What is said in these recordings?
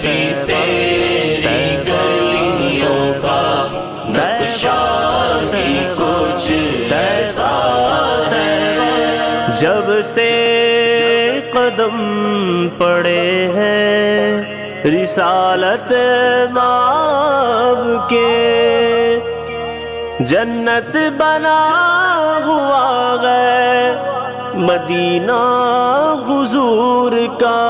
بھی تیری گلیوں کا نقشہ بھی کچھ ایسا ہے۔ جب سے قدم پڑے ہیں رسالت ماب کے، جنت بنا ہوا ہے مدینہ حضور کا۔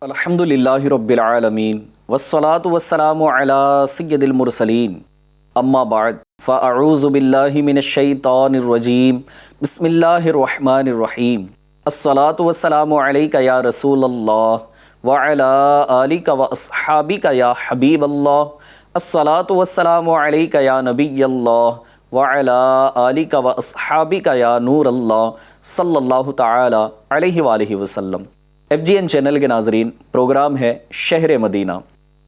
الحمدللہ رب العالمین والصلاة والسلام علی سید المرسلین، اما بعد فاعوذ باللہ من الشیطان الرجیم، بسم اللہ الرحمن الرحیم۔ الصلاة والسلام علیک یا رسول اللہ وعلی آلک واصحابک یا حبیب اللہ۔ الصلاة والسلام علیک یا نبی اللہ وعلی آلک واصحابک یا نور اللہ صلی اللہ تعالی علیہ وآلہ وسلم۔ FGN چینل کے ناظرین، پروگرام ہے شہر مدینہ۔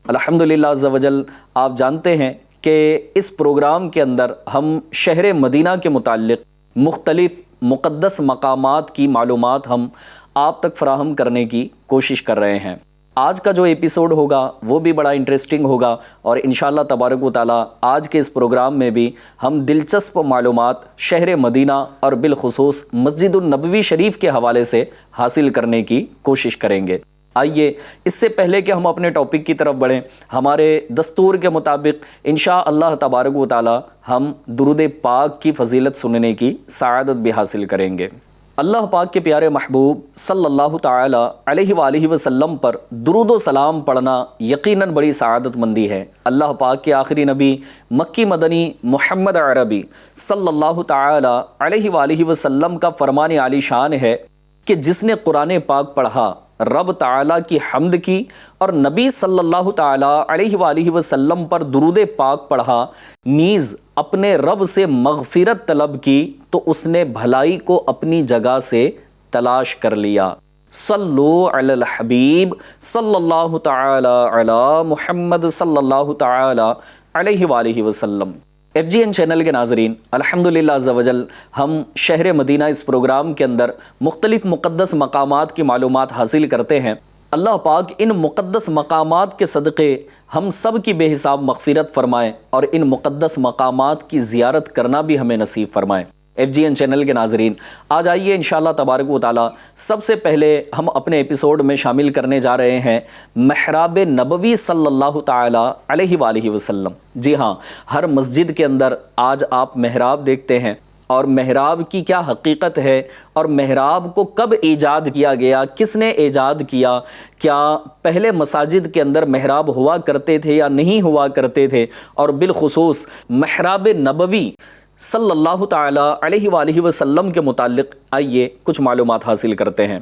الحمدللہ عز و جل، آپ جانتے ہیں کہ اس پروگرام کے اندر ہم شہر مدینہ کے متعلق مختلف مقدس مقامات کی معلومات ہم آپ تک فراہم کرنے کی کوشش کر رہے ہیں۔ آج کا جو ایپیسوڈ ہوگا وہ بھی بڑا انٹرسٹنگ ہوگا، اور انشاءاللہ تبارک و تعالیٰ آج کے اس پروگرام میں بھی ہم دلچسپ معلومات شہر مدینہ اور بالخصوص مسجد النبوی شریف کے حوالے سے حاصل کرنے کی کوشش کریں گے۔ آئیے اس سے پہلے کہ ہم اپنے ٹاپک کی طرف بڑھیں، ہمارے دستور کے مطابق انشاءاللہ تبارک و تعالی ہم درود پاک کی فضیلت سننے کی سعادت بھی حاصل کریں گے۔ اللہ پاک کے پیارے محبوب صلی اللہ تعالی علیہ وآلہ وسلم پر درود و سلام پڑھنا یقیناً بڑی سعادت مندی ہے۔ اللہ پاک کے آخری نبی مکی مدنی محمد عربی صلی اللہ تعالی علیہ وآلہ وسلم کا فرمان عالی شان ہے کہ جس نے قرآن پاک پڑھا، رب تعالیٰ کی حمد کی اور نبی صلی اللہ تعالیٰ علیہ وآلہ وسلم پر درود پاک پڑھا، نیز اپنے رب سے مغفرت طلب کی، تو اس نے بھلائی کو اپنی جگہ سے تلاش کر لیا۔ صلو علی الحبیب صلی اللہ تعالیٰ علی محمد صلی اللہ تعالیٰ علیہ وآلہ وسلم۔ FGN چینل کے ناظرین، الحمدللہ عز و جل، ہم شہر مدینہ اس پروگرام کے اندر مختلف مقدس مقامات کی معلومات حاصل کرتے ہیں۔ اللہ پاک ان مقدس مقامات کے صدقے ہم سب کی بے حساب مغفرت فرمائے اور ان مقدس مقامات کی زیارت کرنا بھی ہمیں نصیب فرمائے۔ FGN چینل کے ناظرین، آج آئیے انشاءاللہ تبارک و تعالی سب سے پہلے ہم اپنے ایپیسوڈ میں شامل کرنے جا رہے ہیں محراب نبوی صلی اللہ تعالی علیہ وآلہ وسلم۔ جی ہاں، ہر مسجد کے اندر آج آپ محراب دیکھتے ہیں، اور محراب کی کیا حقیقت ہے اور محراب کو کب ایجاد کیا گیا، کس نے ایجاد کیا، کیا پہلے مساجد کے اندر محراب ہوا کرتے تھے یا نہیں ہوا کرتے تھے، اور بالخصوص محراب نبوی صلی اللہ تعالی علیہ وآلہ وسلم کے متعلق آئیے کچھ معلومات حاصل کرتے ہیں۔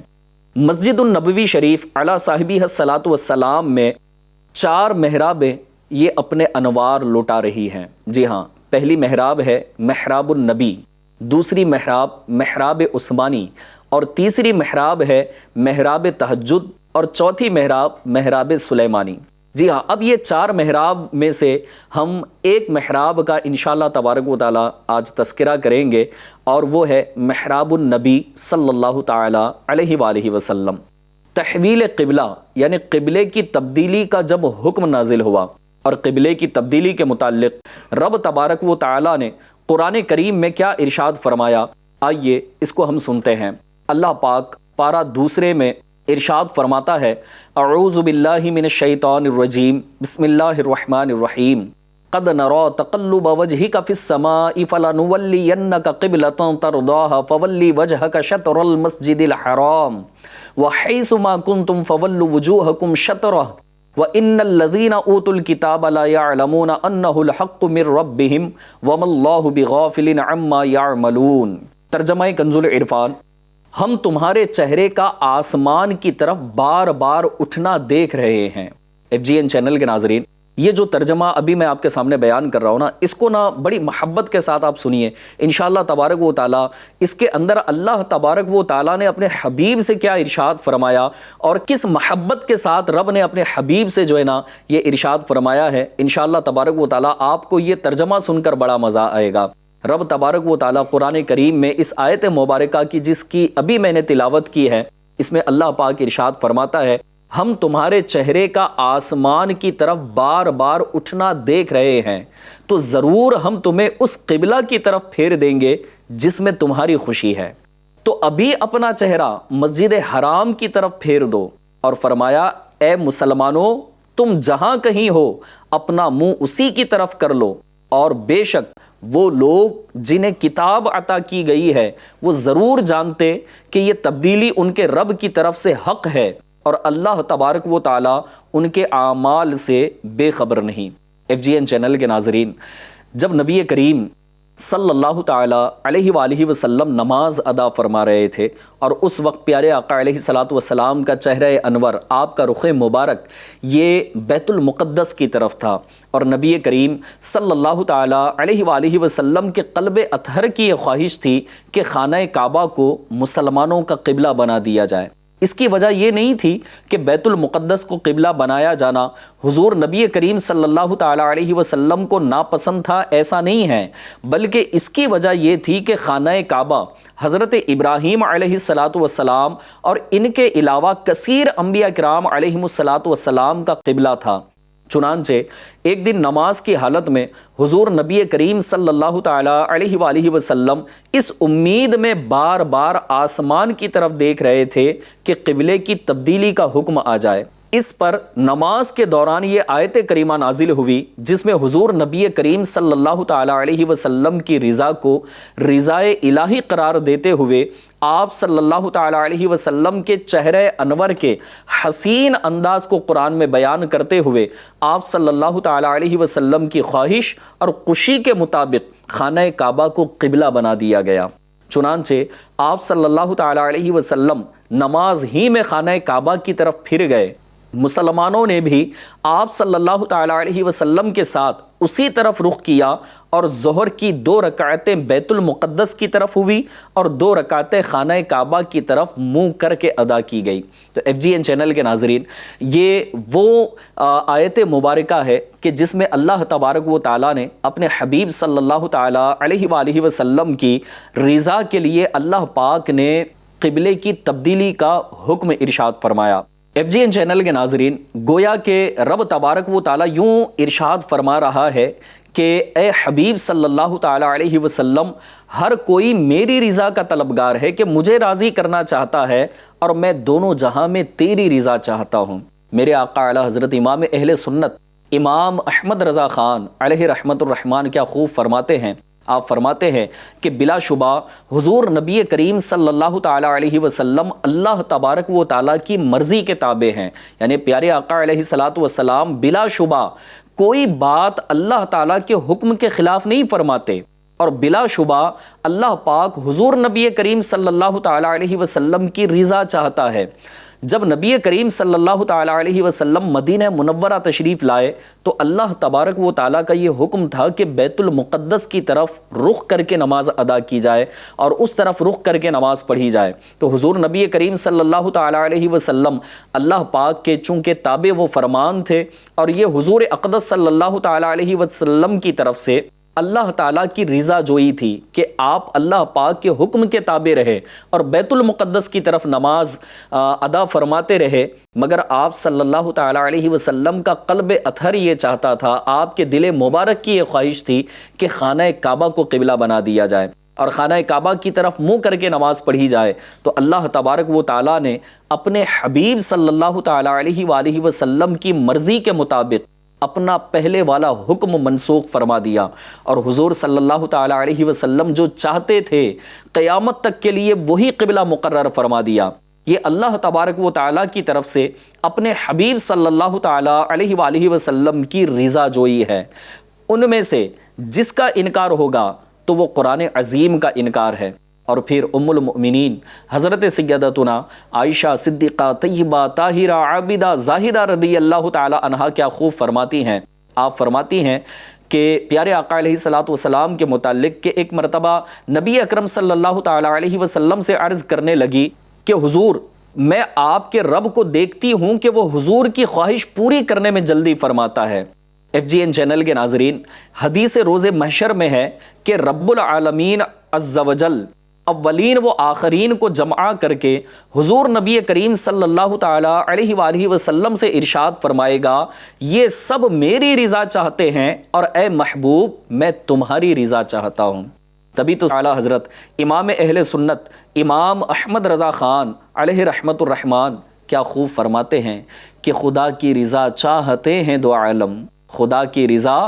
مسجد النبوی شریف علی صاحبہ الصلاۃ والسلام میں 4 محرابیں یہ اپنے انوار لوٹا رہی ہیں۔ جی ہاں، پہلی محراب ہے محراب النبی، دوسری محراب محراب عثمانی، اور تیسری محراب ہے محراب تہجد، اور چوتھی محراب محراب سلیمانی۔ جی ہاں، اب یہ 4 محراب میں سے ہم ایک محراب کا انشاءاللہ تبارک و تعالی آج تذکرہ کریں گے، اور وہ ہے محراب النبی صلی اللہ تعالی علیہ وآلہ وسلم۔ تحویل قبلہ یعنی قبلے کی تبدیلی کا جب حکم نازل ہوا، اور قبلے کی تبدیلی کے متعلق رب تبارک و تعالی نے قرآن کریم میں کیا ارشاد فرمایا، آئیے اس کو ہم سنتے ہیں۔ اللہ پاک پارہ دوسرے میں ارشاد فرماتا ہے، اعوذ باللہ من الشیطان الرجیم، بسم اللہ الرحمن الرحیم، قد نرى تقلب وجهك في السماء فلنولينك قبلة ترضاها فولي وجهك شطر المسجد الحرام وحيث ما كنتم فولوا وجوهكم شطره وَإِنَّ الَّذِينَ أُوتُوا الْكِتَابَ لَا يَعْلَمُونَ أَنَّهُ الْحَقُّ مِنْ رَبِّهِمْ وَمَا اللَّهُ بِغَافِلٍ عَمَّا يَعْمَلُونَ۔ ترجمہ کنز العرفان، ہم تمہارے چہرے کا آسمان کی طرف بار بار اٹھنا دیکھ رہے ہیں۔ FGN چینل کے ناظرین، یہ جو ترجمہ ابھی میں آپ کے سامنے بیان کر رہا ہوں نا، اس کو نا بڑی محبت کے ساتھ آپ سنیے انشاءاللہ تبارک و تعالی۔ اس کے اندر اللہ تبارک و تعالی نے اپنے حبیب سے کیا ارشاد فرمایا، اور کس محبت کے ساتھ رب نے اپنے حبیب سے جو ہے نا یہ ارشاد فرمایا ہے، انشاءاللہ تبارک و تعالی آپ کو یہ ترجمہ سن کر بڑا مزہ آئے گا۔ رب تبارک و تعالی قرآن کریم میں اس آیت مبارکہ کی جس کی ابھی میں نے تلاوت کی ہے، اس میں اللہ پاک ارشاد فرماتا ہے ہم تمہارے چہرے کا آسمان کی طرف بار بار اٹھنا دیکھ رہے ہیں تو ضرور ہم تمہیں اس قبلہ کی طرف پھیر دیں گے جس میں تمہاری خوشی ہے۔ تو ابھی اپنا چہرہ مسجد حرام کی طرف پھیر دو، اور فرمایا اے مسلمانوں تم جہاں کہیں ہو اپنا منہ اسی کی طرف کر لو، اور بے شک وہ لوگ جنہیں کتاب عطا کی گئی ہے وہ ضرور جانتے کہ یہ تبدیلی ان کے رب کی طرف سے حق ہے، اور اللہ تبارک و تعالی ان کے اعمال سے بے خبر نہیں۔ FGN چینل کے ناظرین، جب نبی کریم صلی اللہ تعالی علیہ وآلہ وسلم نماز ادا فرما رہے تھے، اور اس وقت پیارے آقا علیہ الصلوۃ والسلام کا چہرہ انور، آپ کا رخ مبارک یہ بیت المقدس کی طرف تھا، اور نبی کریم صلی اللہ تعالی علیہ وآلہ وسلم کے قلب اطہر کی یہ خواہش تھی کہ خانہ کعبہ کو مسلمانوں کا قبلہ بنا دیا جائے۔ اس کی وجہ یہ نہیں تھی کہ بیت المقدس کو قبلہ بنایا جانا حضور نبی کریم صلی اللہ تعالی علیہ وسلم کو ناپسند تھا، ایسا نہیں ہے، بلکہ اس کی وجہ یہ تھی کہ خانہ کعبہ حضرت ابراہیم علیہ السلام اور ان کے علاوہ کثیر انبیاء کرام علیہم السلام کا قبلہ تھا۔ چنانچہ ایک دن نماز کی حالت میں حضور نبی کریم صلی اللہ تعالی علیہ وآلہ وسلم اس امید میں بار بار آسمان کی طرف دیکھ رہے تھے کہ قبلے کی تبدیلی کا حکم آ جائے۔ اس پر نماز کے دوران یہ آیت کریمہ نازل ہوئی جس میں حضور نبی کریم صلی اللہ تعالی علیہ وسلم کی رضا کو رضائے الہی قرار دیتے ہوئے آپ صلی اللہ تعالی علیہ وسلم کے چہرے انور کے حسین انداز کو قرآن میں بیان کرتے ہوئے آپ صلی اللہ تعالی علیہ وسلم کی خواہش اور خوشی کے مطابق خانہ کعبہ کو قبلہ بنا دیا گیا۔ چنانچہ آپ صلی اللہ تعالی علیہ وسلم نماز ہی میں خانہ کعبہ کی طرف پھر گئے۔ مسلمانوں نے بھی آپ صلی اللہ تعالی علیہ وسلم کے ساتھ اسی طرف رخ کیا، اور ظہر کی 2 رکعتیں بیت المقدس کی طرف ہوئی اور 2 رکعتیں خانہ کعبہ کی طرف منہ کر کے ادا کی گئی۔ تو FGN چینل کے ناظرین، یہ وہ آیت مبارکہ ہے کہ جس میں اللہ تبارک و تعالیٰ نے اپنے حبیب صلی اللہ تعالی علیہ وآلہ وسلم کی رضا کے لیے اللہ پاک نے قبلے کی تبدیلی کا حکم ارشاد فرمایا۔ FGN چینل کے ناظرین، گویا کہ رب تبارک و تعالیٰ یوں ارشاد فرما رہا ہے کہ اے حبیب صلی اللہ تعالی علیہ وسلم، ہر کوئی میری رضا کا طلبگار ہے کہ مجھے راضی کرنا چاہتا ہے، اور میں دونوں جہاں میں تیری رضا چاہتا ہوں۔ میرے آقا اعلیٰ حضرت امام اہل سنت امام احمد رضا خان علیہ رحمت الرحمن کیا خوب فرماتے ہیں، آپ فرماتے ہیں کہ بلا شبہ حضور نبی کریم صلی اللہ تعالی علیہ وسلم اللہ تبارک و تعالیٰ کی مرضی کے تابع ہیں، یعنی پیارے آقا علیہ الصلوۃ والسلام بلا شبہ کوئی بات اللہ تعالیٰ کے حکم کے خلاف نہیں فرماتے، اور بلا شبہ اللہ پاک حضور نبی کریم صلی اللہ تعالی علیہ وسلم کی رضا چاہتا ہے۔ جب نبی کریم صلی اللہ تعالی علیہ وسلم مدینہ منورہ تشریف لائے تو اللہ تبارک و تعالیٰ کا یہ حکم تھا کہ بیت المقدس کی طرف رخ کر کے نماز ادا کی جائے اور اس طرف رخ کر کے نماز پڑھی جائے۔ تو حضور نبی کریم صلی اللہ تعالی علیہ وسلم اللہ پاک کے چونکہ تابع وہ فرمان تھے، اور یہ حضور اقدس صلی اللہ تعالی علیہ وسلم کی طرف سے اللہ تعالیٰ کی رضا جوئی تھی کہ آپ اللہ پاک کے حکم کے تابع رہے اور بیت المقدس کی طرف نماز ادا فرماتے رہے، مگر آپ صلی اللہ تعالیٰ علیہ وسلم کا قلب اطہر یہ چاہتا تھا، آپ کے دل مبارک کی یہ خواہش تھی کہ خانہ کعبہ کو قبلہ بنا دیا جائے اور خانہ کعبہ کی طرف منہ کر کے نماز پڑھی جائے۔ تو اللہ تبارک و تعالیٰ نے اپنے حبیب صلی اللہ تعالیٰ علیہ وآلہ وسلم کی مرضی کے مطابق اپنا پہلے والا حکم منسوخ فرما دیا، اور حضور صلی اللہ تعالی علیہ وسلم جو چاہتے تھے قیامت تک کے لیے وہی قبلہ مقرر فرما دیا۔ یہ اللہ تبارک و تعالیٰ کی طرف سے اپنے حبیب صلی اللہ تعالی علیہ وآلہ وسلم کی رضا جوئی ہے۔ ان میں سے جس کا انکار ہوگا تو وہ قرآن عظیم کا انکار ہے۔ اور پھر ام المؤمنین حضرت سیدتنا عائشہ صدیقہ طیبہ طاہرہ عابدہ زاہدہ رضی اللہ تعالی عنہا کیا خوب فرماتی ہیں، آپ فرماتی ہیں کہ پیارے آقا علیہ الصلوۃ والسلام کے متعلق کہ ایک مرتبہ نبی اکرم صلی اللہ تعالی علیہ وسلم سے عرض کرنے لگی کہ حضور، میں آپ کے رب کو دیکھتی ہوں کہ وہ حضور کی خواہش پوری کرنے میں جلدی فرماتا ہے۔ FGN چینل کے ناظرین، حدیث روز محشر میں ہے کہ رب العالمین عز و جل اولین و آخرین کو جمع کر کے حضور نبی کریم صلی اللہ تعالیٰ علیہ وآلہ وسلم سے ارشاد فرمائے گا یہ سب میری رضا چاہتے ہیں اور اے محبوب میں تمہاری رضا چاہتا ہوں۔ تبھی تو اعلیٰ حضرت امام اہل سنت امام احمد رضا خان علیہ رحمت الرحمن کیا خوب فرماتے ہیں کہ خدا کی رضا چاہتے ہیں دو عالم، خدا کی رضا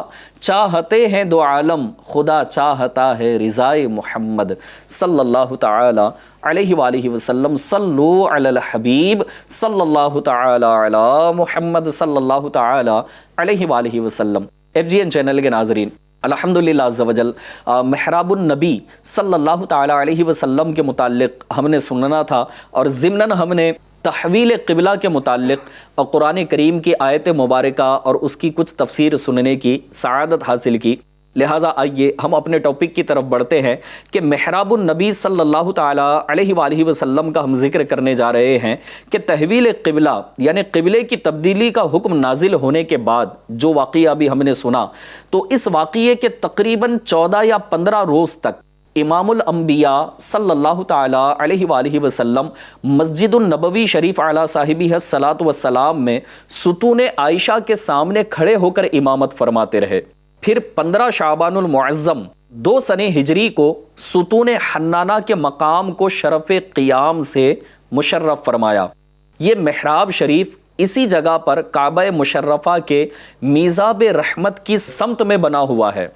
چاہتے ہیں دو عالم، خدا چاہتا ہے رضائے محمد صلی اللہ تعالی علیہ وآلہ وسلم۔ صلو علی الحبیب صلی اللہ تعالی علی محمد صلی اللہ تعالی علیہ وآلہ وسلم۔ FGN چینل کے ناظرین، الحمدللہ عز و جل محراب النبی صلی اللہ تعالی علیہ وسلم کے متعلق ہم نے سننا تھا، اور ضمناً ہم نے تحویل قبلہ کے متعلق اور قرآن کریم کی آیت مبارکہ اور اس کی کچھ تفسیر سننے کی سعادت حاصل کی۔ لہٰذا آئیے ہم اپنے ٹاپک کی طرف بڑھتے ہیں کہ محراب النبی صلی اللہ تعالی علیہ وآلہ وسلم کا ہم ذکر کرنے جا رہے ہیں کہ تحویل قبلہ یعنی قبلے کی تبدیلی کا حکم نازل ہونے کے بعد جو واقعہ ابھی ہم نے سنا، تو اس واقعے کے تقریباً 14 یا 15 روز تک امام الانبیاء صلی اللہ تعالی علیہ وآلہ وسلم مسجد النبوی شریف علی صاحبہ الصلاۃ والسلام میں ستون عائشہ کے سامنے کھڑے ہو کر امامت فرماتے رہے۔ پھر 15 شعبان المعظم 2 سنہ ہجری کو ستون حنانہ کے مقام کو شرف قیام سے مشرف فرمایا۔ یہ محراب شریف اسی جگہ پر کعبہ مشرفہ کے میزاب رحمت کی سمت میں بنا ہوا ہے۔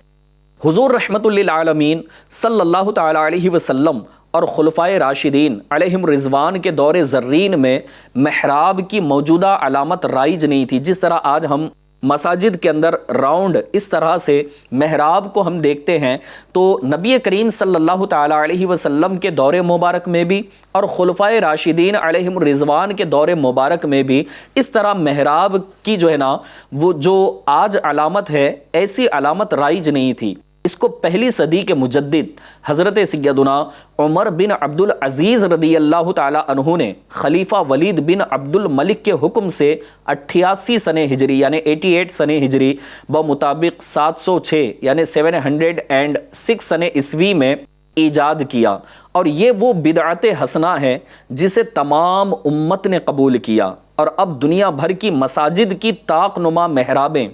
حضور رحمت للعالمین صلی اللہ تعالی علیہ وسلم اور خلفائے راشدین علیہم رضوان کے دور زرین میں محراب کی موجودہ علامت رائج نہیں تھی۔ جس طرح آج ہم مساجد کے اندر راؤنڈ اس طرح سے محراب کو ہم دیکھتے ہیں، تو نبی کریم صلی اللہ تعالی علیہ وسلم کے دور مبارک میں بھی اور خلفائے راشدین علیہم الرضوان کے دور مبارک میں بھی اس طرح محراب کی جو ہے نا وہ جو آج علامت ہے ایسی علامت رائج نہیں تھی۔ اس کو پہلی صدی کے مجدد حضرت سیدنا عمر بن عبد العزیز رضی اللہ تعالی عنہ نے خلیفہ ولید بن عبد الملک کے حکم سے 88 سنہ ہجری یعنی 88 سنہ ہجری بمطابق 706 یعنی 706 سنہ عیسوی میں ایجاد کیا، اور یہ وہ بدعت حسنہ ہے جسے تمام امت نے قبول کیا، اور اب دنیا بھر کی مساجد کی طاق نما محرابیں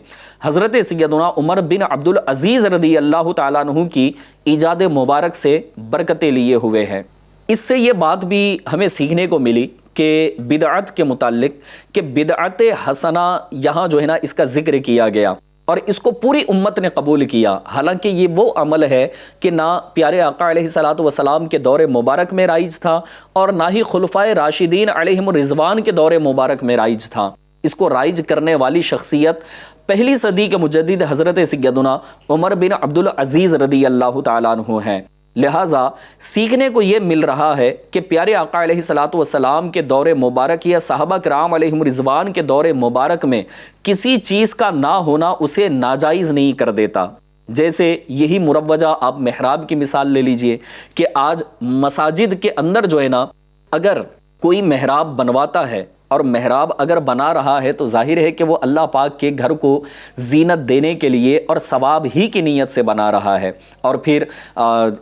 حضرت سیدنا عمر بن عبد العزیز رضی اللہ تعالیٰ عنہ کی ایجاد مبارک سے برکتیں لیے ہوئے ہیں۔ اس سے یہ بات بھی ہمیں سیکھنے کو ملی کہ بدعت کے متعلق کہ بدعت حسنہ یہاں جو ہے نا اس کا ذکر کیا گیا اور اس کو پوری امت نے قبول کیا، حالانکہ یہ وہ عمل ہے کہ نہ پیارے آقا علیہ الصلوۃ والسلام کے دور مبارک میں رائج تھا اور نہ ہی خلفائے راشدین علیہم الرضوان کے دور مبارک میں رائج تھا۔ اس کو رائج کرنے والی شخصیت پہلی صدی کے مجدد حضرت سیدنا عمر بن عبد العزیز رضی اللہ تعالیٰ عنہ ہیں۔ لہٰذا سیکھنے کو یہ مل رہا ہے کہ پیارے آقا علیہ الصلوۃ والسلام کے دور مبارک یا صحابہ کرام علیہم رضوان کے دور مبارک میں کسی چیز کا نہ ہونا اسے ناجائز نہیں کر دیتا۔ جیسے یہی مروجہ آپ محراب کی مثال لے لیجئے کہ آج مساجد کے اندر جو ہے نا اگر کوئی محراب بنواتا ہے اور محراب اگر بنا رہا ہے تو ظاہر ہے کہ وہ اللہ پاک کے گھر کو زینت دینے کے لیے اور ثواب ہی کی نیت سے بنا رہا ہے، اور پھر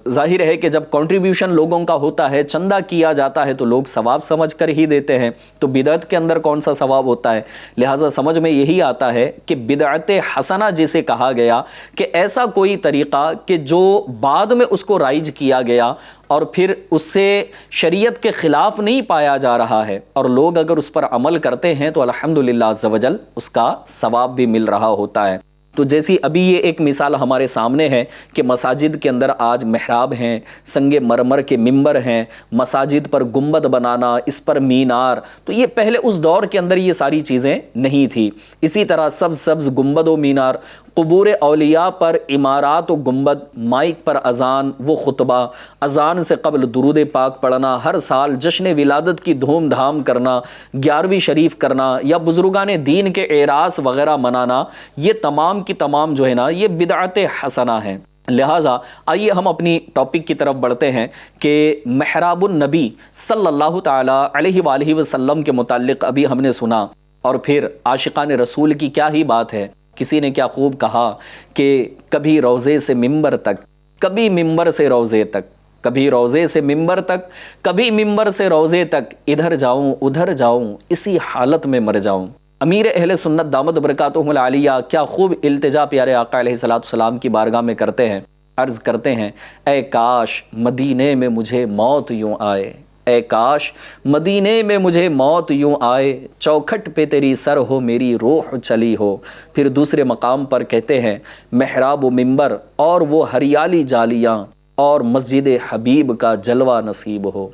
ظاہر ہے کہ جب کنٹریبیوشن لوگوں کا ہوتا ہے، چندہ کیا جاتا ہے تو لوگ ثواب سمجھ کر ہی دیتے ہیں، تو بدعت کے اندر کون سا ثواب ہوتا ہے؟ لہٰذا سمجھ میں یہی آتا ہے کہ بدعت حسنہ جسے کہا گیا کہ ایسا کوئی طریقہ کہ جو بعد میں اس کو رائج کیا گیا اور پھر اس سے شریعت کے خلاف نہیں پایا جا رہا ہے اور لوگ اگر اس پر عمل کرتے ہیں تو الحمدللہ عز و جل اس کا ثواب بھی مل رہا ہوتا ہے۔ تو جیسی ابھی یہ ایک مثال ہمارے سامنے ہے کہ مساجد کے اندر آج محراب ہیں، سنگ مرمر کے ممبر ہیں، مساجد پر گنبد بنانا، اس پر مینار، تو یہ پہلے اس دور کے اندر یہ ساری چیزیں نہیں تھی۔ اسی طرح سبز گنبد و مینار، قبور اولیاء پر عمارات و گنبد، مائک پر اذان و خطبہ، اذان سے قبل درود پاک پڑھنا، ہر سال جشن ولادت کی دھوم دھام کرنا، 11ویں شریف کرنا یا بزرگان دین کے اعراس وغیرہ منانا، یہ تمام کی تمام جو ہے نا یہ بدعت حسنہ ہیں۔ لہٰذا آئیے ہم اپنی ٹاپک کی طرف بڑھتے ہیں کہ محراب النبی صلی اللہ تعالی علیہ وآلہ وسلم کے متعلق ابھی ہم نے سنا، اور پھر عاشقان رسول کی کیا ہی بات ہے۔ کسی نے کیا خوب کہا کہ کبھی روضے سے ممبر تک، کبھی ممبر سے روضے تک، کبھی روزے سے ممبر تک، کبھی ممبر سے روزے تک، ادھر جاؤں ادھر جاؤں، اسی حالت میں مر جاؤں۔ امیر اہل سنت دامت برکاتہم العالیہ کیا خوب التجا پیارے آقا علیہ الصلوۃ والسلام کی بارگاہ میں کرتے ہیں، عرض کرتے ہیں اے کاش مدینے میں مجھے موت یوں آئے، اے کاش مدینے میں مجھے موت یوں آئے، چوکھٹ پہ تیری سر ہو میری روح چلی ہو۔ پھر دوسرے مقام پر کہتے ہیں محراب و ممبر اور وہ ہریالی جالیاں اور مسجد حبیب کا جلوہ نصیب ہو۔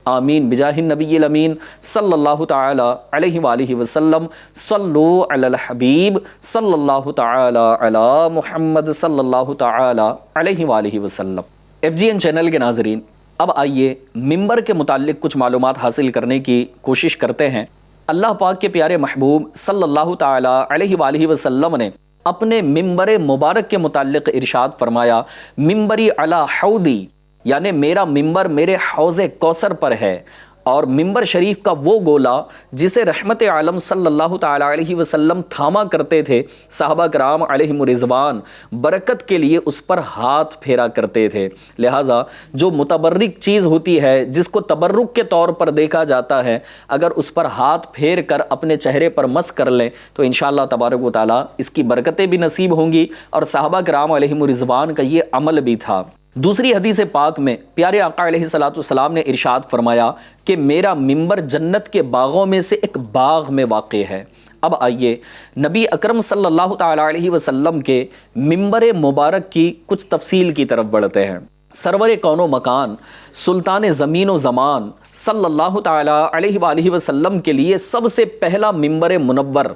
آمین بجاہ النبی الامین صلی اللہ تعالی علیہ وآلہ وسلم۔ صلو علی الحبیب صلی اللہ تعالی علی محمد صلی اللہ تعالی علیہ وآلہ وسلم۔ FGN چینل کے ناظرین، اب آئیے ممبر کے متعلق کچھ معلومات حاصل کرنے کی کوشش کرتے ہیں۔ اللہ پاک کے پیارے محبوب صلی اللہ تعالی علیہ وآلہ وسلم نے اپنے ممبر مبارک کے متعلق ارشاد فرمایا ممبری علی حوضی، یعنی میرا ممبر میرے حوض کوثر پر ہے، اور ممبر شریف کا وہ گولا جسے رحمت عالم صلی اللہ تعالی علیہ وسلم تھاما کرتے تھے، صحابہ کرام علیہم رضوان برکت کے لیے اس پر ہاتھ پھیرا کرتے تھے۔ لہٰذا جو متبرک چیز ہوتی ہے، جس کو تبرک کے طور پر دیکھا جاتا ہے، اگر اس پر ہاتھ پھیر کر اپنے چہرے پر مس کر لیں تو انشاءاللہ تبارک و تعالی اس کی برکتیں بھی نصیب ہوں گی، اور صحابہ کرام علیہم رضوان کا یہ عمل بھی تھا۔ دوسری حدیث پاک میں پیارے آقا علیہ الصلوۃ والسلام نے ارشاد فرمایا کہ میرا ممبر جنت کے باغوں میں سے ایک باغ میں واقع ہے۔ اب آئیے نبی اکرم صلی اللہ تعالی علیہ وسلم کے ممبر مبارک کی کچھ تفصیل کی طرف بڑھتے ہیں۔ سرور کون و مکان، سلطان زمین و زمان صلی اللہ تعالی علیہ وآلہ وسلم کے لیے سب سے پہلا ممبر منور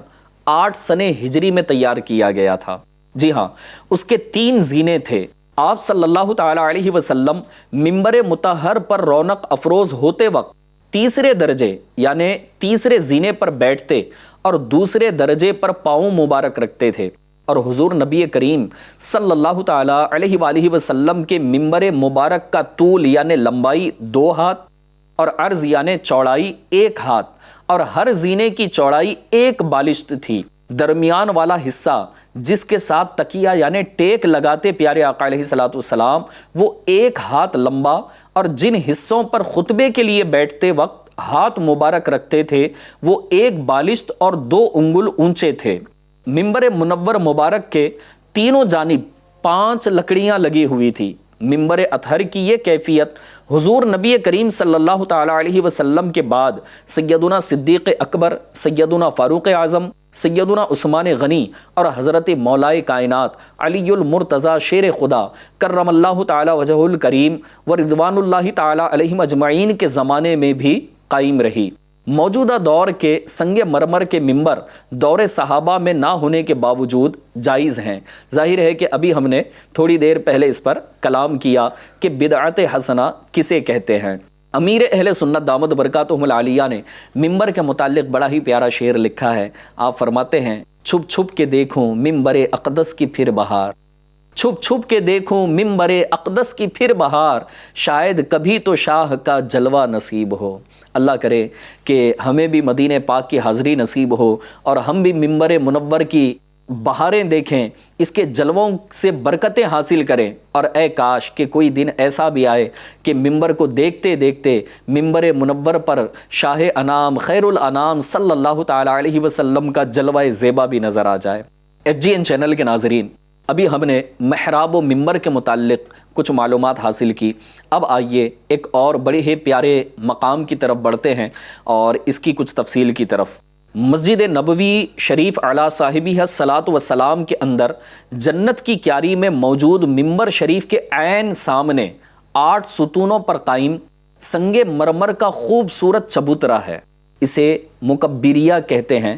8 سنہ ہجری میں تیار کیا گیا تھا۔ جی ہاں، اس کے 3 زینے تھے۔ آپ صلی اللہ تعالی علیہ وسلم ممبر مطہر پر رونق افروز ہوتے وقت تیسرے درجے یعنی تیسرے زینے پر بیٹھتے اور دوسرے درجے پر پاؤں مبارک رکھتے تھے، اور حضور نبی کریم صلی اللہ تعالی علیہ وآلہ وسلم کے ممبر مبارک کا طول یعنی لمبائی 2 ہاتھ اور عرض یعنی چوڑائی 1 ہاتھ، اور ہر زینے کی چوڑائی 1 بالشت تھی۔ درمیان والا حصہ جس کے ساتھ تکیہ یعنی ٹیک لگاتے پیارے آقا علیہ الصلوۃ والسلام، وہ 1 ہاتھ لمبا، اور جن حصوں پر خطبے کے لیے بیٹھتے وقت ہاتھ مبارک رکھتے تھے وہ 1 بالشت اور 2 انگل اونچے تھے۔ ممبر منور مبارک کے تینوں جانب 5 لکڑیاں لگی ہوئی تھی۔ ممبر اطہر کی یہ کیفیت حضور نبی کریم صلی اللہ تعالی علیہ وسلم کے بعد سیدنا صدیق اکبر، سیدنا فاروق اعظم، سیدنا عثمان غنی اور حضرت مولائے کائنات علی المرتضی شیر خدا کرم اللہ تعالی وجہہ الکریم و رضوان اللہ تعالی علیہم اجمعین کے زمانے میں بھی قائم رہی۔ موجودہ دور کے سنگ مرمر کے ممبر دور صحابہ میں نہ ہونے کے باوجود جائز ہیں۔ ظاہر ہے کہ ابھی ہم نے تھوڑی دیر پہلے اس پر کلام کیا کہ بدعت حسنہ کسے کہتے ہیں۔ امیر اہل سنت دامت برکاتہم العالیہ نے ممبر کے متعلق بڑا ہی پیارا شعر لکھا ہے۔ آپ فرماتے ہیں چھپ چھپ کے دیکھوں ممبر اقدس کی پھر بہار، چھپ چھپ کے دیکھوں ممبر اقدس کی پھر بہار، شاید کبھی تو شاہ کا جلوہ نصیب ہو۔ اللہ کرے کہ ہمیں بھی مدینہ پاک کی حاضری نصیب ہو اور ہم بھی ممبر منور کی بہاریں دیکھیں، اس کے جلووں سے برکتیں حاصل کریں، اور اے کاش کہ کوئی دن ایسا بھی آئے کہ ممبر کو دیکھتے دیکھتے ممبر منور پر شاہ انام خیر الانام صلی اللہ تعالی علیہ وسلم کا جلوہ زیبا بھی نظر آ جائے۔ FGN چینل کے ناظرین، ابھی ہم نے محراب و ممبر کے متعلق کچھ معلومات حاصل کی۔ اب آئیے ایک اور بڑے ہی پیارے مقام کی طرف بڑھتے ہیں اور اس کی کچھ تفصیل کی طرف۔ مسجد نبوی شریف علی صاحبہ الصلاۃ والسلام کے اندر جنت کی کیاری میں موجود ممبر شریف کے عین سامنے 8 ستونوں پر قائم سنگ مرمر کا خوبصورت چبوترا ہے، اسے مکبریہ کہتے ہیں۔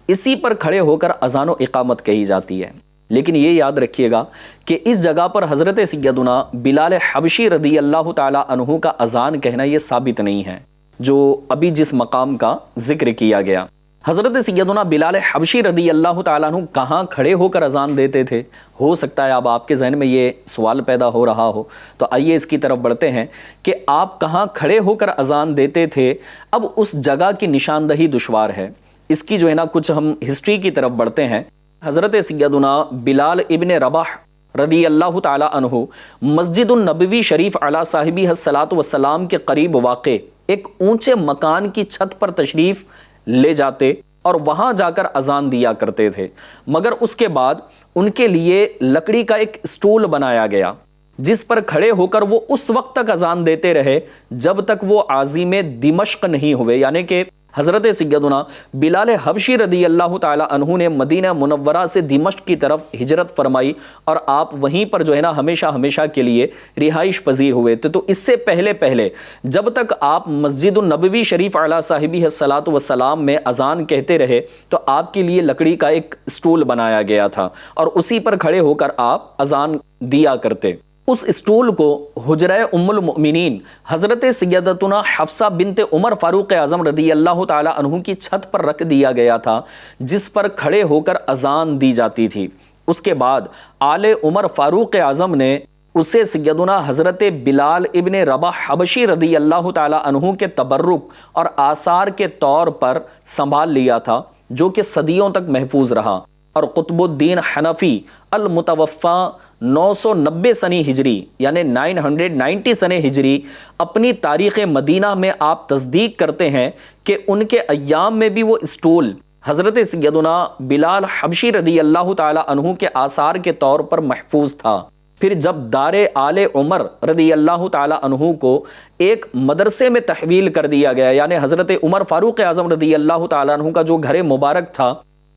اسی پر کھڑے ہو کر اذان و اقامت کہی جاتی ہے۔ لیکن یہ یاد رکھیے گا کہ اس جگہ پر حضرت سیدنا بلال حبشی رضی اللہ تعالی عنہ کا اذان کہنا یہ ثابت نہیں ہے، جو ابھی جس مقام کا ذکر کیا گیا۔ حضرت سیدنا بلال حبشی رضی اللہ تعالیٰ عنہ کہاں کھڑے ہو کر اذان دیتے تھے؟ ہو سکتا ہے اب آپ کے ذہن میں یہ سوال پیدا ہو رہا ہو، تو آئیے اس کی طرف بڑھتے ہیں کہ آپ کہاں کھڑے ہو کر اذان دیتے تھے۔ اب اس جگہ کی نشاندہی دشوار ہے، اس کی جو ہے نا کچھ ہم ہسٹری کی طرف بڑھتے ہیں۔ حضرت سیدنا بلال ابن رباح رضی اللہ تعالی عنہ مسجد النبوی شریف علی صاحبہ الصلاۃ والسلام کے قریب واقع ایک اونچے مکان کی چھت پر تشریف لے جاتے اور وہاں جا کر اذان دیا کرتے تھے، مگر اس کے بعد ان کے لیے لکڑی کا ایک اسٹول بنایا گیا جس پر کھڑے ہو کر وہ اس وقت تک اذان دیتے رہے جب تک وہ عازم دمشق نہیں ہوئے، یعنی کہ حضرت سیدنا بلال حبشی رضی اللہ تعالی عنہ نے مدینہ منورہ سے دمشق کی طرف ہجرت فرمائی اور آپ وہیں پر جو ہے نا ہمیشہ کے لیے رہائش پذیر ہوئے تھے۔ تو اس سے پہلے جب تک آپ مسجد النبوی شریف علی صاحبہ الصلاۃ والسلام میں اذان کہتے رہے تو آپ کے لیے لکڑی کا ایک اسٹول بنایا گیا تھا اور اسی پر کھڑے ہو کر آپ اذان دیا کرتے۔ اس اسٹول کو حجرہ ام المؤمنین حضرت سیدتنا حفصہ بنت عمر فاروق اعظم رضی اللہ تعالی عنہ کی چھت پر رکھ دیا گیا تھا جس پر کھڑے ہو کر اذان دی جاتی تھی۔ اس کے بعد آل عمر فاروق اعظم نے اسے سیدنا حضرت بلال ابن رباح حبشی رضی اللہ تعالی عنہ کے تبرک اور آثار کے طور پر سنبھال لیا تھا، جو کہ صدیوں تک محفوظ رہا، اور قطب الدین حنفی المتوفی 990 سنی ہجری یعنی 990 سنہ ہجری اپنی تاریخ مدینہ میں آپ تصدیق کرتے ہیں کہ ان کے ایام میں بھی وہ اسٹول حضرت سیدنا بلال حبشی رضی اللہ تعالی عنہ کے آثار کے طور پر محفوظ تھا۔ پھر جب دار آل عمر رضی اللہ تعالی عنہ کو ایک مدرسے میں تحویل کر دیا گیا، یعنی حضرت عمر فاروق اعظم رضی اللہ تعالی عنہ کا جو گھر مبارک تھا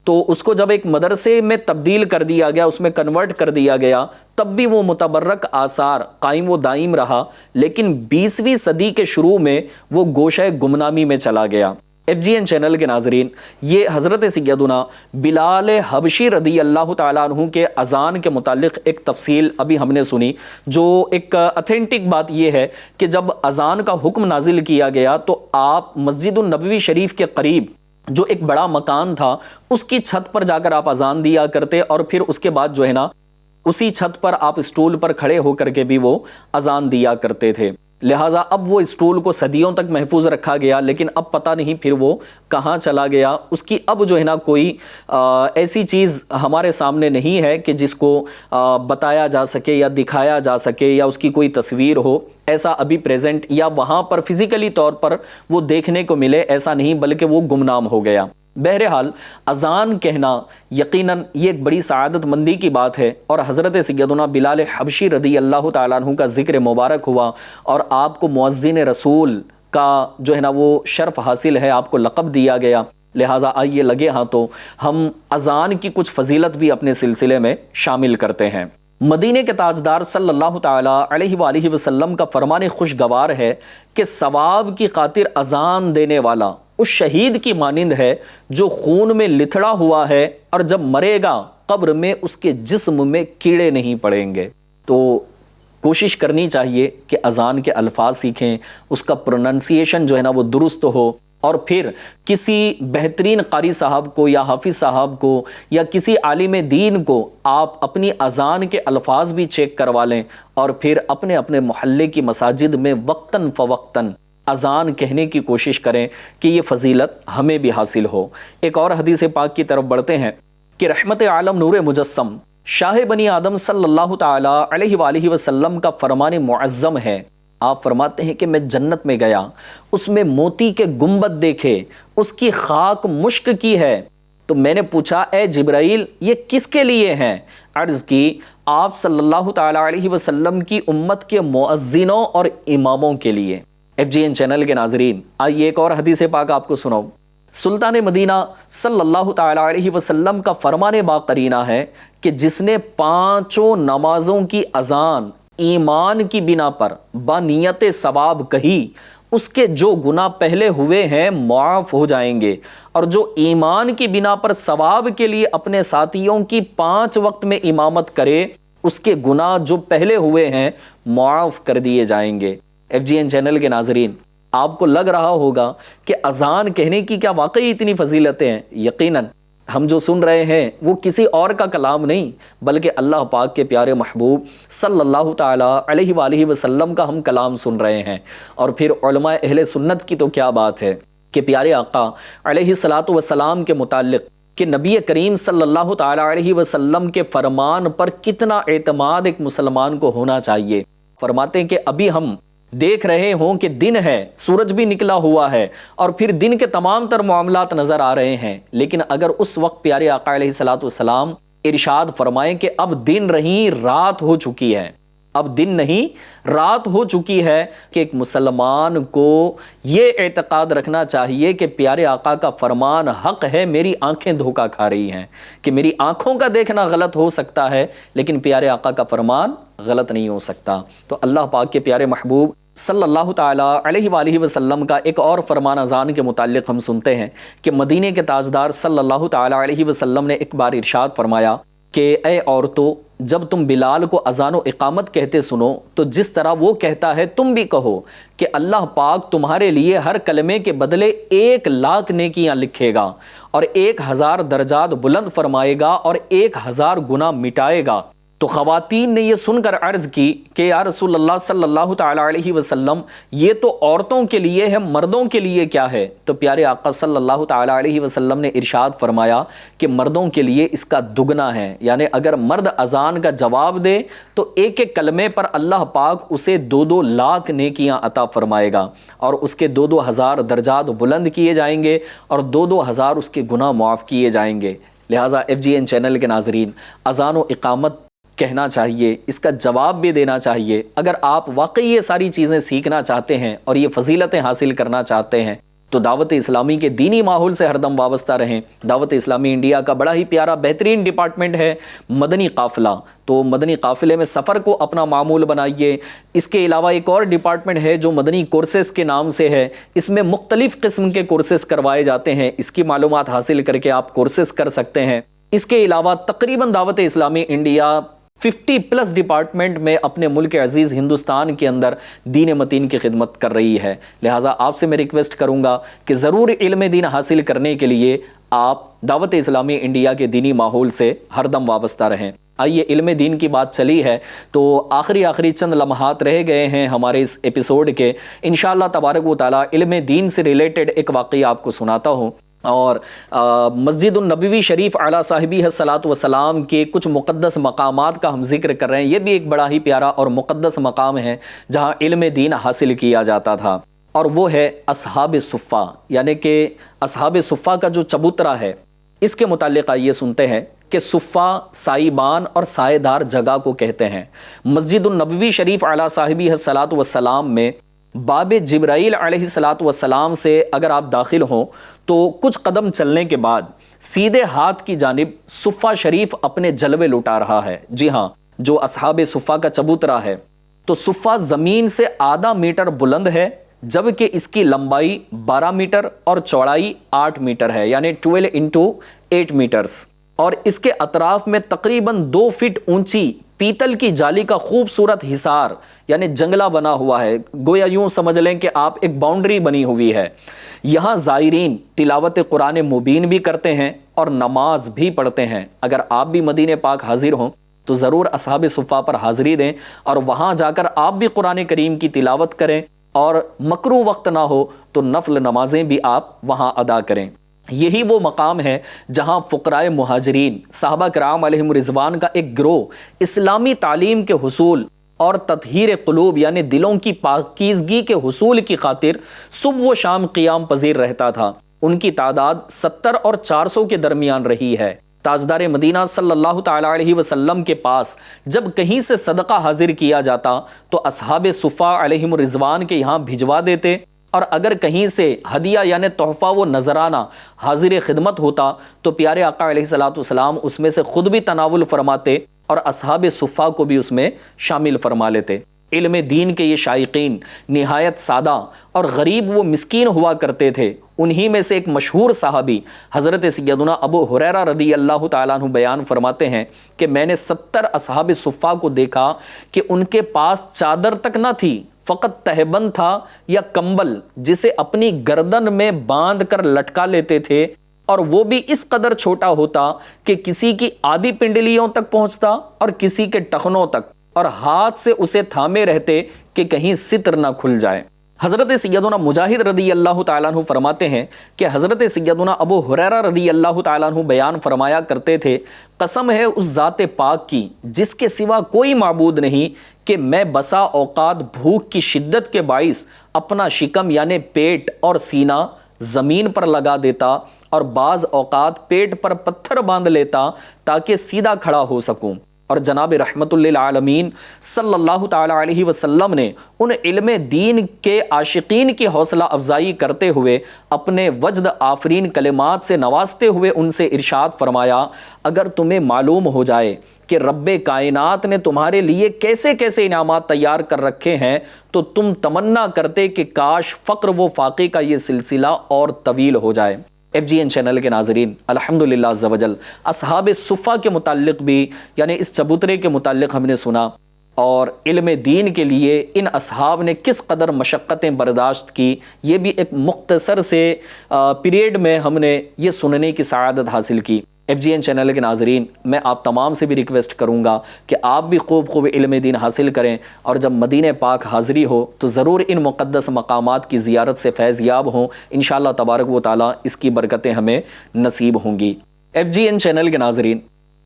تو اس کو جب ایک مدرسے میں تبدیل کر دیا گیا، اس میں کنورٹ کر دیا گیا، تب بھی وہ متبرک آثار قائم و دائم رہا، لیکن 20ویں صدی کے شروع میں وہ گوشہ گمنامی میں چلا گیا۔ FGN چینل کے ناظرین، یہ حضرت سیدنا بلال حبشی رضی اللہ تعالیٰ عنہ کے اذان کے متعلق ایک تفصیل ابھی ہم نے سنی، جو ایک اتھینٹک بات یہ ہے کہ جب اذان کا حکم نازل کیا گیا تو آپ مسجد النبوی شریف کے قریب جو ایک بڑا مکان تھا اس کی چھت پر جا کر آپ اذان دیا کرتے، اور پھر اس کے بعد جو ہے نا اسی چھت پر آپ اسٹول پر کھڑے ہو کر کے بھی وہ اذان دیا کرتے تھے۔ لہٰذا اب وہ اسٹول کو صدیوں تک محفوظ رکھا گیا، لیکن اب پتہ نہیں پھر وہ کہاں چلا گیا۔ اس کی اب جو ہے نا کوئی ایسی چیز ہمارے سامنے نہیں ہے کہ جس کو بتایا جا سکے یا دکھایا جا سکے یا اس کی کوئی تصویر ہو، ایسا ابھی پریزنٹ یا وہاں پر فزیکلی طور پر وہ دیکھنے کو ملے، ایسا نہیں، بلکہ وہ گمنام ہو گیا۔ بہرحال اذان کہنا یقیناً یہ ایک بڑی سعادت مندی کی بات ہے، اور حضرت سیدنا بلال حبشی رضی اللہ تعالیٰ عنہ کا ذکر مبارک ہوا اور آپ کو مؤذن رسول کا جو ہے نا وہ شرف حاصل ہے، آپ کو لقب دیا گیا۔ لہٰذا آئیے لگے ہاں تو ہم اذان کی کچھ فضیلت بھی اپنے سلسلے میں شامل کرتے ہیں۔ مدینے کے تاجدار صلی اللہ تعالیٰ علیہ وآلہ وسلم کا فرمان خوشگوار ہے کہ ثواب کی خاطر اذان دینے والا اس شہید کی مانند ہے جو خون میں لتھڑا ہوا ہے اور جب مرے گا قبر میں اس کے جسم میں کیڑے نہیں پڑیں گے۔ تو کوشش کرنی چاہیے کہ اذان کے الفاظ سیکھیں، اس کا پروننسیشن جو ہے نا وہ درست ہو، اور پھر کسی بہترین قاری صاحب کو یا حافظ صاحب کو یا کسی عالم دین کو آپ اپنی اذان کے الفاظ بھی چیک کروا لیں، اور پھر اپنے اپنے محلے کی مساجد میں وقتاً فوقتاً اذان کہنے کی کوشش کریں کہ یہ فضیلت ہمیں بھی حاصل ہو۔ ایک اور حدیث پاک کی طرف بڑھتے ہیں کہ رحمت عالم نور مجسم شاہ بنی آدم صلی اللہ تعالی علیہ وآلہ وسلم کا فرمان معظم ہے۔ آپ فرماتے ہیں کہ میں جنت میں گیا، اس میں موتی کے گنبد دیکھے، اس کی خاک مشک کی ہے، تو میں نے پوچھا اے جبرائیل یہ کس کے لیے ہیں؟ عرض کی آپ صلی اللہ تعالی علیہ وسلم کی امت کے مؤذنوں اور اماموں کے لیے۔ FGN چینل کے ناظرین، آئیے ایک اور حدیث پاک آپ کو سناؤں۔ سلطان مدینہ صلی اللہ تعالی علیہ وسلم کا فرمان باقرینہ ہے کہ جس نے 5 نمازوں کی اذان ایمان کی بنا پر بنیت ثواب کہی، اس کے جو گناہ پہلے ہوئے ہیں معاف ہو جائیں گے، اور جو ایمان کی بنا پر ثواب کے لیے اپنے ساتھیوں کی 5 وقت میں امامت کرے، اس کے گناہ جو پہلے ہوئے ہیں معاف کر دیے جائیں گے۔ FGN چینل کے ناظرین، آپ کو لگ رہا ہوگا کہ اذان کہنے کی کیا واقعی اتنی فضیلتیں ہیں؟ یقیناً ہم جو سن رہے ہیں وہ کسی اور کا کلام نہیں، بلکہ اللہ پاک کے پیارے محبوب صلی اللہ تعالی علیہ وآلہ وسلم کا ہم کلام سن رہے ہیں۔ اور پھر علماء اہل سنت کی تو کیا بات ہے کہ پیارے آقا علیہ الصلوۃ والسلام کے متعلق کہ نبی کریم صلی اللہ تعالیٰ علیہ وسلم کے فرمان پر کتنا اعتماد ایک مسلمان کو ہونا چاہیے۔ فرماتے ہیں کہ ابھی ہم دیکھ رہے ہوں کہ دن ہے، سورج بھی نکلا ہوا ہے اور پھر دن کے تمام تر معاملات نظر آ رہے ہیں، لیکن اگر اس وقت پیارے آقا علیہ السلام ارشاد فرمائیں کہ اب دن نہیں رات ہو چکی ہے، اب دن نہیں رات ہو چکی ہے، کہ ایک مسلمان کو یہ اعتقاد رکھنا چاہیے کہ پیارے آقا کا فرمان حق ہے، میری آنکھیں دھوکہ کھا رہی ہیں، کہ میری آنکھوں کا دیکھنا غلط ہو سکتا ہے لیکن پیارے آقا کا فرمان غلط نہیں ہو سکتا۔ تو اللہ پاک کے پیارے محبوب صلی اللہ تعالیٰ علیہ وآلہ وسلم کا ایک اور فرمان اذان کے متعلق ہم سنتے ہیں کہ مدینے کے تاجدار صلی اللہ تعالیٰ علیہ وسلم نے ایک بار ارشاد فرمایا کہ اے عورتوں، جب تم بلال کو اذان و اقامت کہتے سنو تو جس طرح وہ کہتا ہے تم بھی کہو کہ اللہ پاک تمہارے لیے ہر کلمے کے بدلے 1,00,000 نیکیاں لکھے گا اور 1,000 درجات بلند فرمائے گا اور 1,000 گناہ مٹائے گا۔ تو خواتین نے یہ سن کر عرض کی کہ یا رسول اللہ صلی اللہ تعالیٰ علیہ وسلم، یہ تو عورتوں کے لیے ہے، مردوں کے لیے کیا ہے؟ تو پیارے آقا صلی اللہ تعالیٰ علیہ وسلم نے ارشاد فرمایا کہ مردوں کے لیے اس کا دگنا ہے، یعنی اگر مرد اذان کا جواب دے تو ایک ایک کلمے پر اللہ پاک اسے 2 لاکھ نیکیاں عطا فرمائے گا اور اس کے 2,000 درجات بلند کیے جائیں گے اور 2,000 اس کے گناہ معاف کیے جائیں گے۔ لہٰذا FGN چینل کے ناظرین، اذان و اقامت کہنا چاہیے، اس کا جواب بھی دینا چاہیے۔ اگر آپ واقعی یہ ساری چیزیں سیکھنا چاہتے ہیں اور یہ فضیلتیں حاصل کرنا چاہتے ہیں تو دعوت اسلامی کے دینی ماحول سے ہر دم وابستہ رہیں۔ دعوت اسلامی انڈیا کا بڑا ہی پیارا بہترین ڈپارٹمنٹ ہے مدنی قافلہ، تو مدنی قافلے میں سفر کو اپنا معمول بنائیے۔ اس کے علاوہ ایک اور ڈپارٹمنٹ ہے جو مدنی کورسز کے نام سے ہے، اس میں مختلف قسم کے کورسز کروائے جاتے ہیں، اس کی معلومات حاصل کر کے آپ کورسز کر سکتے ہیں۔ اس کے علاوہ تقریباً دعوت اسلامی انڈیا 50+ ڈپارٹمنٹ میں اپنے ملک عزیز ہندوستان کے اندر دین متین کی خدمت کر رہی ہے۔ لہٰذا آپ سے میں ریکویسٹ کروں گا کہ ضرور علم دین حاصل کرنے کے لیے آپ دعوت اسلامی انڈیا کے دینی ماحول سے ہر دم وابستہ رہیں۔ آئیے، علم دین کی بات چلی ہے تو آخری چند لمحات رہ گئے ہیں ہمارے اس ایپیسوڈ کے۔ انشاءاللہ تبارک و تعالیٰ علم دین سے ریلیٹڈ ایک واقعہ آپ کو سناتا ہوں، اور مسجد النبوی شریف علی صاحبہ الصلاۃ والسلام کے کچھ مقدس مقامات کا ہم ذکر کر رہے ہیں۔ یہ بھی ایک بڑا ہی پیارا اور مقدس مقام ہے جہاں علم دین حاصل کیا جاتا تھا، اور وہ ہے اصحاب صفہ، یعنی کہ اصحاب صفہ کا جو چبوترا ہے، اس کے متعلق آئیے سنتے ہیں کہ صفہ سائبان اور سائے دار جگہ کو کہتے ہیں۔ مسجد النبوی شریف علی صاحبہ الصلاۃ والسلام میں باب جبرائیل علیہ السلام سے اگر آپ داخل ہوں تو کچھ قدم چلنے کے بعد سیدھے ہاتھ کی جانب صفہ شریف اپنے جلوے لٹا رہا ہے۔ جی ہاں، جو اصحاب صفہ کا چبوترا ہے، تو صفہ زمین سے آدھا میٹر بلند ہے، جبکہ اس کی لمبائی 12 میٹر اور چوڑائی 8 میٹر ہے، یعنی 12 × 8 میٹرز، اور اس کے اطراف میں تقریباً 2 فٹ اونچی پیتل کی جالی کا خوبصورت حصار یعنی جنگلہ بنا ہوا ہے، گویا یوں سمجھ لیں کہ آپ ایک باؤنڈری بنی ہوئی ہے۔ یہاں زائرین تلاوت قرآن مبین بھی کرتے ہیں اور نماز بھی پڑھتے ہیں۔ اگر آپ بھی مدینہ پاک حاضر ہوں تو ضرور اصحاب صفہ پر حاضری دیں اور وہاں جا کر آپ بھی قرآن کریم کی تلاوت کریں، اور مکروہ وقت نہ ہو تو نفل نمازیں بھی آپ وہاں ادا کریں۔ یہی وہ مقام ہے جہاں فقراء مہاجرین صحابہ کرام علیہم رضوان کا ایک گروہ اسلامی تعلیم کے حصول اور تطہیر قلوب یعنی دلوں کی پاکیزگی کے حصول کی خاطر صبح و شام قیام پذیر رہتا تھا۔ ان کی تعداد 70 اور 400 کے درمیان رہی ہے۔ تاجدار مدینہ صلی اللہ تعالیٰ علیہ وسلم کے پاس جب کہیں سے صدقہ حاضر کیا جاتا تو اصحاب صفہ علیہم رضوان کے یہاں بھجوا دیتے، اور اگر کہیں سے ہدیہ یعنی تحفہ و نذرانہ حاضر خدمت ہوتا تو پیارے آقا علیہ الصلوۃ والسلام اس میں سے خود بھی تناول فرماتے اور اصحاب صفہ کو بھی اس میں شامل فرما لیتے۔ علم دین کے یہ شائقین نہایت سادہ اور غریب و مسکین ہوا کرتے تھے۔ انہی میں سے ایک مشہور صحابی حضرت سیدنا ابو ہریرہ رضی اللہ تعالیٰ عنہ بیان فرماتے ہیں کہ میں نے 70 اصحاب صفہ کو دیکھا کہ ان کے پاس چادر تک نہ تھی، فقط تہبند تھا یا کمبل جسے اپنی گردن میں باندھ کر لٹکا لیتے تھے، اور وہ بھی اس قدر چھوٹا ہوتا کہ کسی کی آدھی پنڈلیوں تک پہنچتا اور کسی کے ٹخنوں تک، اور ہاتھ سے اسے تھامے رہتے کہ کہیں ستر نہ کھل جائے۔ حضرت سیدنا مجاہد رضی اللہ تعالیٰ عنہ فرماتے ہیں کہ حضرت سیدنا ابو ہریرہ رضی اللہ تعالیٰ عنہ بیان فرمایا کرتے تھے، قسم ہے اس ذات پاک کی جس کے سوا کوئی معبود نہیں کہ میں بسا اوقات بھوک کی شدت کے باعث اپنا شکم یعنی پیٹ اور سینہ زمین پر لگا دیتا اور بعض اوقات پیٹ پر پتھر باندھ لیتا تاکہ سیدھا کھڑا ہو سکوں۔ اور جناب رحمت للعالمین صلی اللہ تعالیٰ علیہ وسلم نے ان علم دین کے عاشقین کی حوصلہ افزائی کرتے ہوئے اپنے وجد آفرین کلمات سے نوازتے ہوئے ان سے ارشاد فرمایا، اگر تمہیں معلوم ہو جائے کہ رب کائنات نے تمہارے لیے کیسے کیسے انعامات تیار کر رکھے ہیں تو تم تمنا کرتے کہ کاش فقر و فاقے کا یہ سلسلہ اور طویل ہو جائے۔ FGN چینل کے ناظرین، الحمدللہ عز و جل اصحاب صفہ کے متعلق بھی یعنی اس چبوترے کے متعلق ہم نے سنا، اور علم دین کے لیے ان اصحاب نے کس قدر مشقتیں برداشت کی، یہ بھی ایک مختصر سے پیریڈ میں ہم نے یہ سننے کی سعادت حاصل کی۔ FGN چینل کے ناظرین، میں آپ تمام سے بھی ریکویسٹ کروں گا کہ آپ بھی خوب علم دین حاصل کریں، اور جب مدینہ پاک حاضری ہو تو ضرور ان مقدس مقامات کی زیارت سے فیض یاب ہوں، انشاءاللہ تبارک و تعالیٰ اس کی برکتیں ہمیں نصیب ہوں گی۔ FGN چینل کے ناظرین،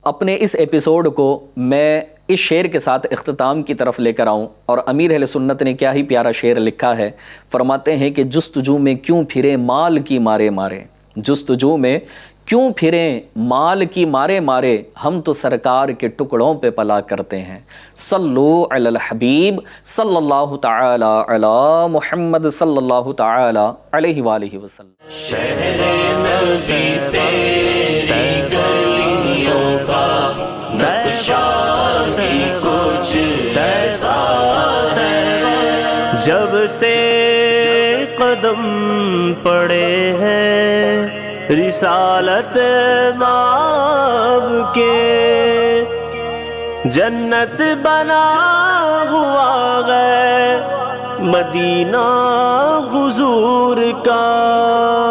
اپنے اس ایپیسوڈ کو میں اس شعر کے ساتھ اختتام کی طرف لے کر آؤں، اور امیر اہل سنت نے کیا ہی پیارا شعر لکھا ہے، فرماتے ہیں کہ جستجو میں کیوں پھرے مال کی مارے مارے، جستجو میں کیوں پھریں مال کی مارے مارے، ہم تو سرکار کے ٹکڑوں پہ پلا کرتے ہیں۔ صلو علی الحبیب صلی اللہ تعالی علی محمد صلی اللہ تعالی علیہ وآلہ وسلم۔ شہر نبی تیری گلیوں کا نقشہ بھی کچھ ایسا ہے، جب سے قدم پڑے ہیں رسالت ماب کے، جنت بنا ہوا ہے مدینہ حضور کا۔